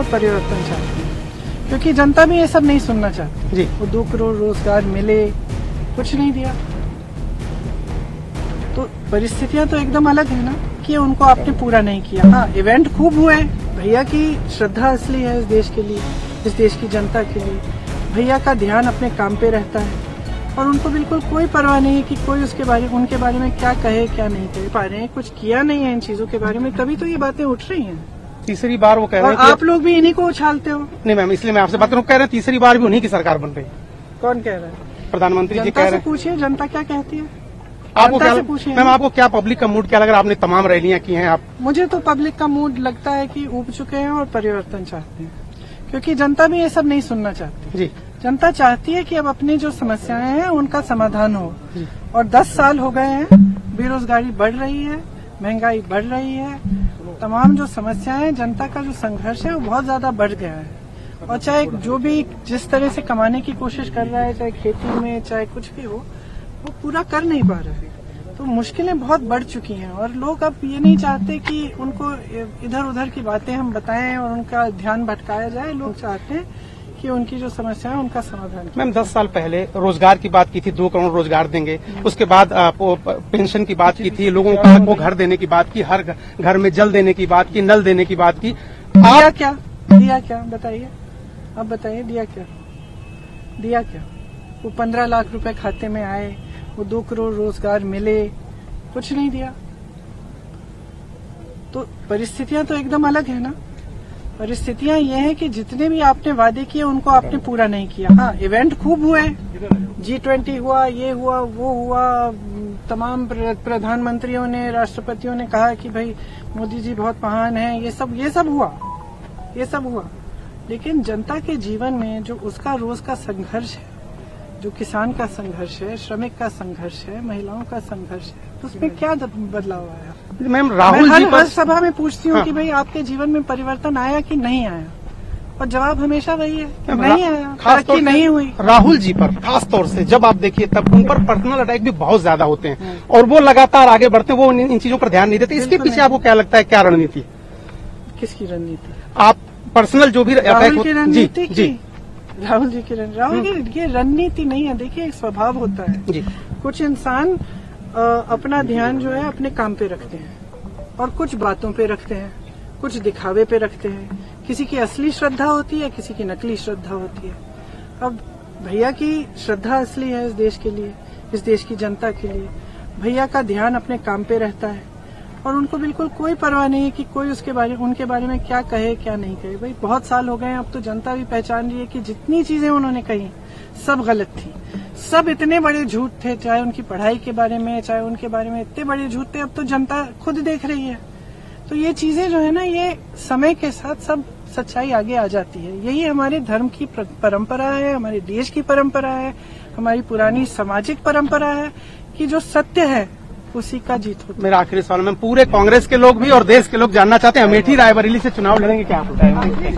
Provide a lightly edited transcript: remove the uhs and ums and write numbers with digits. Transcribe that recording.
और परिवर्तन चाहते हैं, क्योंकि जनता भी ये सब नहीं सुनना चाहती जी। वो 2 करोड़ रोजगार मिले, कुछ नहीं दिया। तो परिस्थितियां तो एकदम अलग है ना कि उनको आपने पूरा नहीं किया। हाँ, इवेंट खूब हुए, भैया की श्रद्धा असली है इस देश के लिए, इस देश की जनता के लिए। भैया का ध्यान अपने काम पे रहता है और उनको बिल्कुल कोई परवाह नहीं है कि कोई उनके बारे में क्या कहे क्या नहीं कहे। पा रहे हैं, कुछ किया नहीं है इन चीजों के बारे में, तभी तो ये बातें उठ रही हैं। तीसरी बार वो कह रहे हैं और आप लोग भी इन्हीं को उछालते हो। नहीं मैम, इसलिए मैं आपसे बात करूँ, कह रहे हैं तीसरी बार भी उन्हीं की सरकार बन रही। कौन कह रहा है? प्रधानमंत्री जी कह जनता रहे से हैं। पूछिए जनता क्या कहती है। आपको जनता क्या से पूछिए। मैम, आपको क्या पब्लिक का मूड क्या लग रहा है? आपने तमाम रैलियां की हैं। आप मुझे तो पब्लिक का मूड लगता है कि ऊब चुके हैं और परिवर्तन चाहते हैं, क्योंकि जनता भी ये सब नहीं सुनना चाहती। जी जनता चाहती है कि अब अपनी जो समस्याएं हैं उनका समाधान हो। जी। और 10 साल हो गए हैं, बेरोजगारी बढ़ रही है, महंगाई बढ़ रही है, तमाम जो समस्याएं, जनता का जो संघर्ष है वो बहुत ज्यादा बढ़ गया है। और चाहे जो भी जिस तरह से कमाने की कोशिश कर रहा है, चाहे खेती में चाहे कुछ भी हो, वो पूरा कर नहीं पा रहा है। तो मुश्किलें बहुत बढ़ चुकी हैं और लोग अब ये नहीं चाहते कि उनको इधर उधर की बातें हम बताएं और उनका ध्यान भटकाया जाए। लोग चाहते हैं कि उनकी जो समस्या है उनका समाधान। मैम, 10 साल पहले रोजगार की बात की थी, 2 करोड़ रोजगार देंगे। उसके बाद पेंशन की बात की थी, लोगों को घर देने की बात की, हर घर में जल देने की बात की, नल देने की बात की। दिया क्या? दिया क्या बताइए, अब बताइए दिया क्या? दिया क्या? वो 15 लाख रुपए खाते में आए, वो 2 करोड़ रोजगार मिले, कुछ नहीं दिया। तो परिस्थितियां तो एकदम अलग है ना। परिस्थितियां ये हैं कि जितने भी आपने वादे किए उनको आपने पूरा नहीं किया। हाँ, इवेंट खूब हुए, G20 हुआ, ये हुआ, वो हुआ, तमाम प्रधानमंत्रियों ने, राष्ट्रपतियों ने कहा कि भाई मोदी जी बहुत महान हैं, ये सब हुआ। लेकिन जनता के जीवन में जो उसका रोज का संघर्ष है, जो किसान का संघर्ष है, श्रमिक का संघर्ष है, महिलाओं का संघर्ष है, तो उसमें क्या बदलाव आया? मैम, राहुल जी हर सभा में पूछती हूँ हाँ। कि भाई आपके जीवन में परिवर्तन आया कि नहीं आया, और जवाब हमेशा वही है कि नहीं आया, तरक्की नहीं हुई। राहुल जी पर खास तौर से जब आप देखिए तब उन पर पर्सनल अटैक भी बहुत ज्यादा होते हैं और वो लगातार आगे बढ़ते हैं, वो इन चीजों पर ध्यान नहीं देते। इसके पीछे आपको क्या लगता है, क्या रणनीति? किसकी रणनीति? आप पर्सनल जो भी राहुल की रणनीति जी। राहुल की ये रणनीति नहीं है। देखिए, एक स्वभाव होता है जी। कुछ इंसान अपना ध्यान जो है अपने काम पे रखते हैं और कुछ बातों पे रखते हैं, कुछ दिखावे पे रखते हैं। किसी की असली श्रद्धा होती है, किसी की नकली श्रद्धा होती है। अब भैया की श्रद्धा असली है इस देश के लिए, इस देश की जनता के लिए। भैया का ध्यान अपने काम पे रहता है और उनको बिल्कुल कोई परवाह नहीं है कि कोई उनके बारे में क्या कहे क्या नहीं कहे। भाई बहुत साल हो गए हैं, अब तो जनता भी पहचान रही है कि जितनी चीजें उन्होंने कही सब गलत थी, सब इतने बड़े झूठ थे, चाहे उनकी पढ़ाई के बारे में, चाहे उनके बारे में, इतने बड़े झूठ थे। अब तो जनता खुद देख रही है। तो ये चीजें जो है ना, ये समय के साथ सब सच्चाई आगे आ जाती है। यही हमारे धर्म की परंपरा है, हमारे देश की परंपरा है, हमारी पुरानी सामाजिक परंपरा है कि जो सत्य है उसी का जीत होता है। मेरा आखिरी सवाल में, पूरे कांग्रेस के लोग भी और देश के लोग जानना चाहते हैं, अमेठी रायबरेली से चुनाव लड़ेंगे, क्या आप बताएंगे?